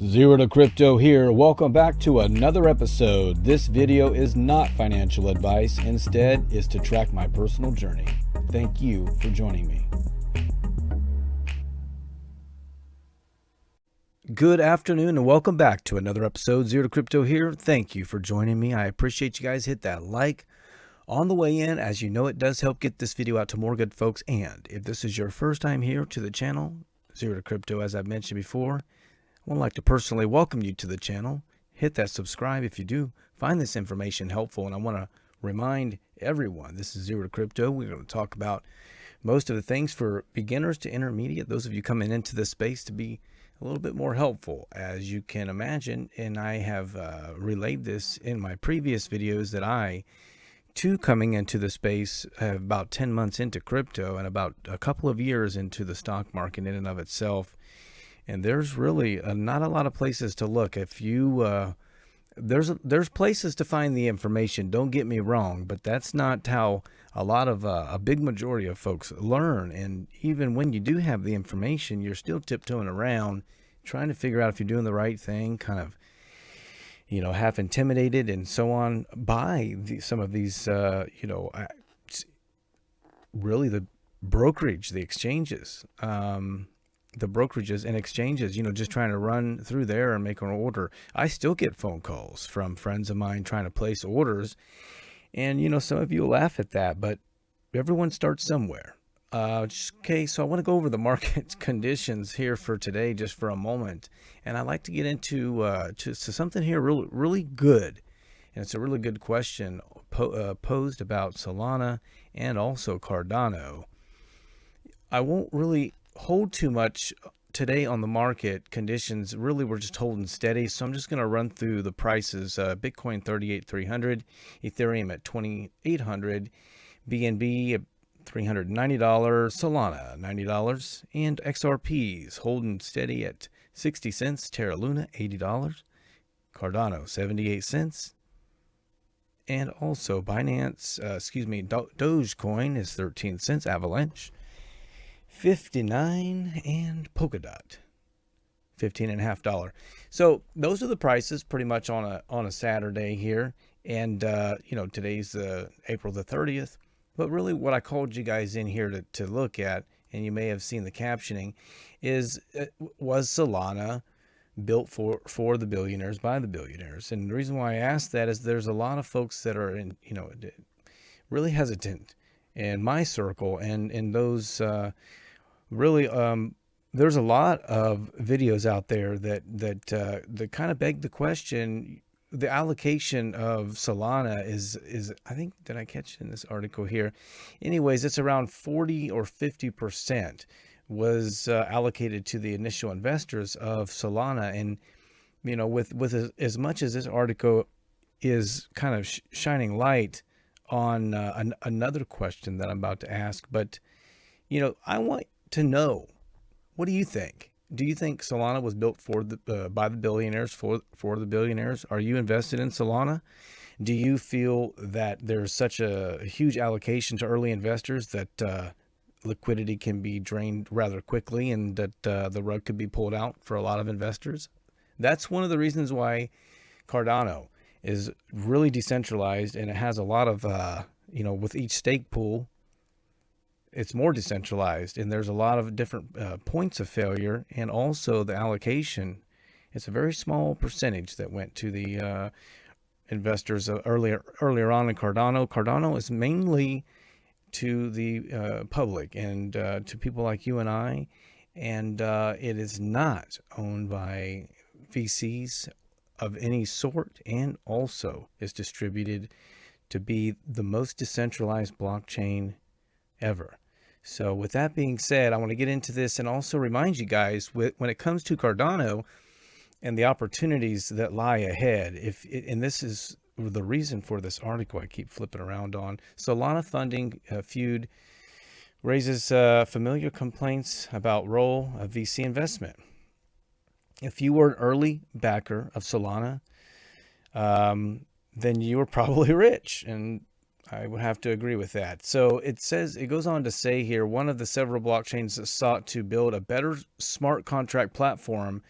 Zero to Crypto here. Welcome back to another episode. This video is not financial advice. Instead, is to track my personal journey. Thank you for joining me. Good afternoon and welcome back to another episode. Zero to Crypto here. Thank you for joining me. I appreciate you guys. Hit that like on the way in. As you know, it does help get this video out to more good folks. And if this is your first time here to the channel, Zero to Crypto, as I've mentioned before, I would like to personally welcome you to the channel. Hit that subscribe if you do find this information helpful. And I want to remind everyone, this is Zero to Crypto. We're going to talk about most of the things for beginners to intermediate, those of you coming into this space, to be a little bit more helpful, as you can imagine. And I have relayed this in my previous videos that I, too, coming into the space, have about 10 months into crypto and about a couple of years into the stock market in and of itself. And there's really not a lot of places to look. If you, there's places to find the information, don't get me wrong, but that's not how a lot of, a big majority of folks learn. And even when you do have the information, you're still tiptoeing around, trying to figure out if you're doing the right thing, kind of, half intimidated and so on by some of these, really the brokerage, the exchanges, the brokerages and exchanges, just trying to run through there and make an order. I still get phone calls from friends of mine trying to place orders. And, some of you will laugh at that, but everyone starts somewhere. Okay, so I want to go over the market conditions here for today, just for a moment. And I'd like to get into to something here really good. And it's a really good question posed about Solana and also Cardano. I won't really hold too much today on the market conditions. Really, we're just holding steady. So I'm just going to run through the prices. Bitcoin 38,300, Ethereum at 2,800, BNB at $390, Solana $90, and XRPs holding steady at 60 cents, Terra Luna $80, Cardano 78 cents, and also Binance, Dogecoin is 13 cents, Avalanche 59, and Polkadot $15.50. So those are the prices pretty much on a Saturday here. And today's April the 30th. But really what I called you guys in here to look at, and you may have seen the captioning, is was Solana built for the billionaires by the billionaires? And the reason why I asked that is there's a lot of folks that are really hesitant in my circle and in those there's a lot of videos out there that kind of beg the question. The allocation of Solana is I think, did I catch in this article here? Anyways, it's around 40 or 50% was allocated to the initial investors of Solana. And with as much as this article is kind of shining light on another question that I'm about to ask, but I want to know, what do you think? Do you think Solana was built by the billionaires for the billionaires? Are you invested in Solana? Do you feel that there's such a huge allocation to early investors that liquidity can be drained rather quickly and that the rug could be pulled out for a lot of investors? That's one of the reasons why Cardano is really decentralized, and it has a lot of, with each stake pool, it's more decentralized, and there's a lot of different points of failure, and also the allocation. It's a very small percentage that went to the investors earlier on in Cardano. Cardano is mainly to the public and to people like you and I, and it is not owned by VCs of any sort, and also is distributed to be the most decentralized blockchain ever. So with that being said, I want to get into this and also remind you guys, when it comes to Cardano and the opportunities that lie ahead, and this is the reason for this article I keep flipping around on. Solana funding, Feud, raises familiar complaints about role of VC investment. If you were an early backer of Solana, then you were probably rich, and I would have to agree with that. So it goes on to say here, one of the several blockchains that sought to build a better smart contract platform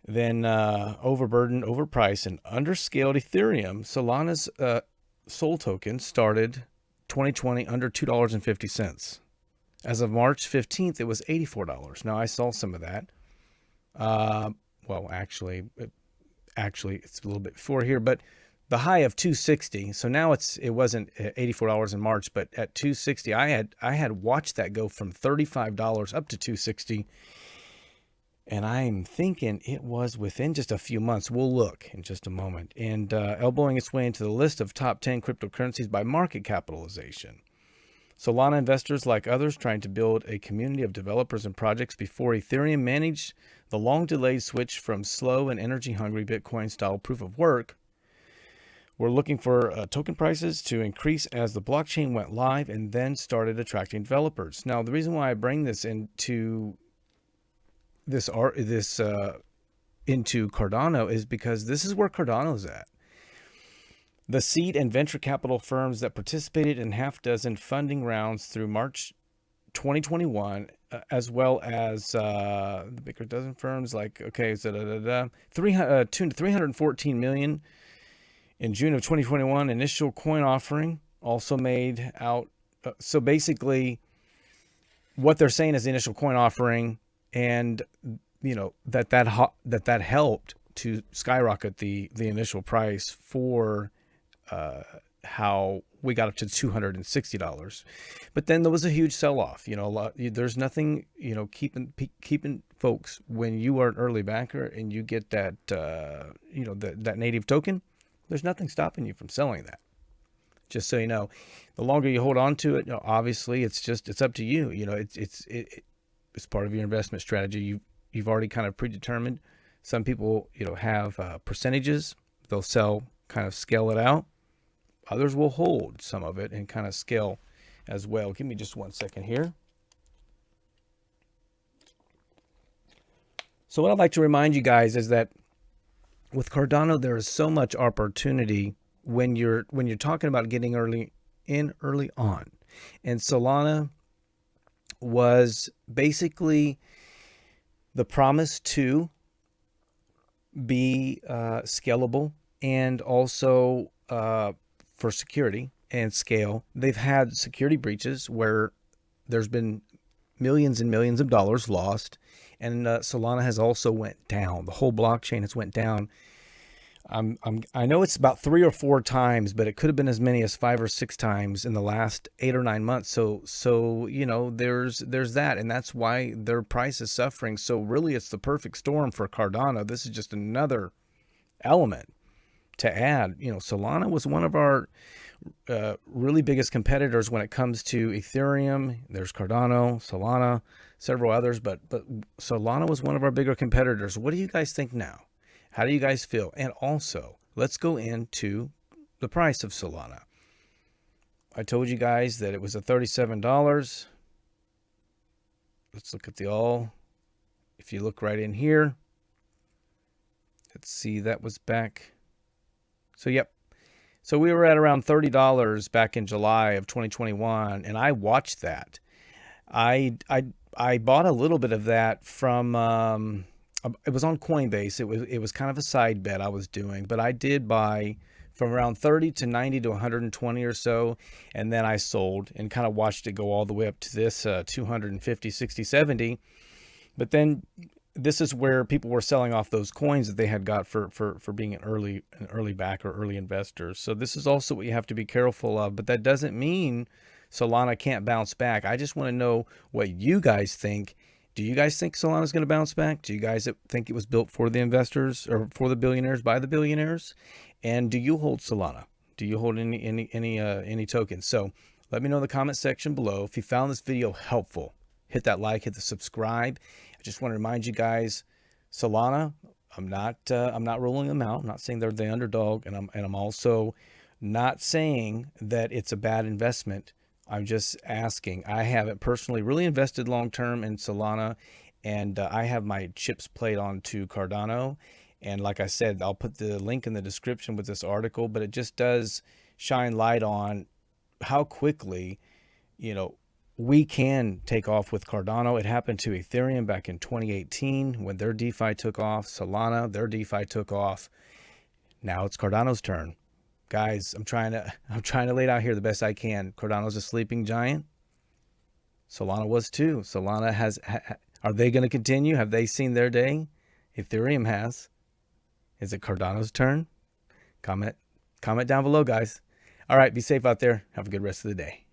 Then overburdened, overpriced, and underscaled Ethereum, Solana's Sol token started 2020 under $2.50. As of March 15th, it was $84. Now, I saw some of that. Well, actually, it's a little bit before here, but the high of 260. So now it wasn't $84 in March, but at 260, I had watched that go from $35 up to 260. And I'm thinking it was within just a few months. We'll look in just a moment. And elbowing its way into the list of top 10 cryptocurrencies by market capitalization. Solana investors, like others trying to build a community of developers and projects before Ethereum managed the long-delayed switch from slow and energy-hungry Bitcoin-style proof of work, were looking for token prices to increase as the blockchain went live and then started attracting developers. Now, the reason why I bring this into into Cardano is because this is where Cardano's at. The seed and venture capital firms that participated in half dozen funding rounds through March 2021, as well as the bigger dozen firms like, okay, so 314 million in June of 2021 initial coin offering also made out. So basically, what they're saying is the initial coin offering, and that helped to skyrocket the initial price for how we got up to $260. But then there was a huge sell-off. There's nothing, keeping folks, when you are an early backer and you get that that native token, there's nothing stopping you from selling that. Just so you know, the longer you hold on to it, obviously it's up to you. It's part of your investment strategy. You've already kind of predetermined. Some people, have percentages. They'll sell, kind of scale it out. Others will hold some of it and kind of scale as well. Give me just 1 second here. So what I'd like to remind you guys is that with Cardano, there is so much opportunity when you're talking about getting early on. And Solana was basically the promise to be scalable, and also for security and scale. They've had security breaches where there's been millions and millions of dollars lost, and Solana has also went down. The whole blockchain has went down. I know it's about 3 or 4 times, but it could have been as many as 5 or 6 times in the last 8 or 9 months. So there's that, and that's why their price is suffering. So really, it's the perfect storm for Cardano. This is just another element to add. Solana was one of our really biggest competitors when it comes to Ethereum. There's Cardano, Solana, several others, but Solana was one of our bigger competitors. What do you guys think now? How do you guys feel? And also, let's go into the price of Solana. I told you guys that it was at $37. Let's look at the all. If you look right in here, let's see, that was back. So, yep. So we were at around $30 back in July of 2021, and I watched that. I bought a little bit of that from it was on Coinbase. It was kind of a side bet I was doing, but I did buy from around 30 to 90 to 120 or so, and then I sold and kind of watched it go all the way up to this 250, 60, 70. But then this is where people were selling off those coins that they had got for being an early backer, early investors. So this is also what you have to be careful of. But that doesn't mean Solana can't bounce back. I just want to know what you guys think. Do you guys think Solana is going to bounce back? Do you guys think it was built for the investors, or for the billionaires, by the billionaires? And do you hold Solana? Do you hold any tokens? So let me know in the comment section below. If you found this video helpful, hit that like, hit the subscribe. I just want to remind you guys, Solana, I'm not ruling them out. I'm not saying they're the underdog, and I'm also not saying that it's a bad investment. I'm just asking. I haven't personally really invested long-term in Solana, and I have my chips played onto Cardano. And like I said, I'll put the link in the description with this article, but it just does shine light on how quickly, we can take off with Cardano. It happened to Ethereum back in 2018 when their DeFi took off. Solana, their DeFi took off. Now it's Cardano's turn. Guys, I'm trying to lay it out here the best I can. Cardano's a sleeping giant. Solana was too. Solana are they going to continue? Have they seen their day? Ethereum has. Is it Cardano's turn? Comment down below, guys. All right, be safe out there. Have a good rest of the day.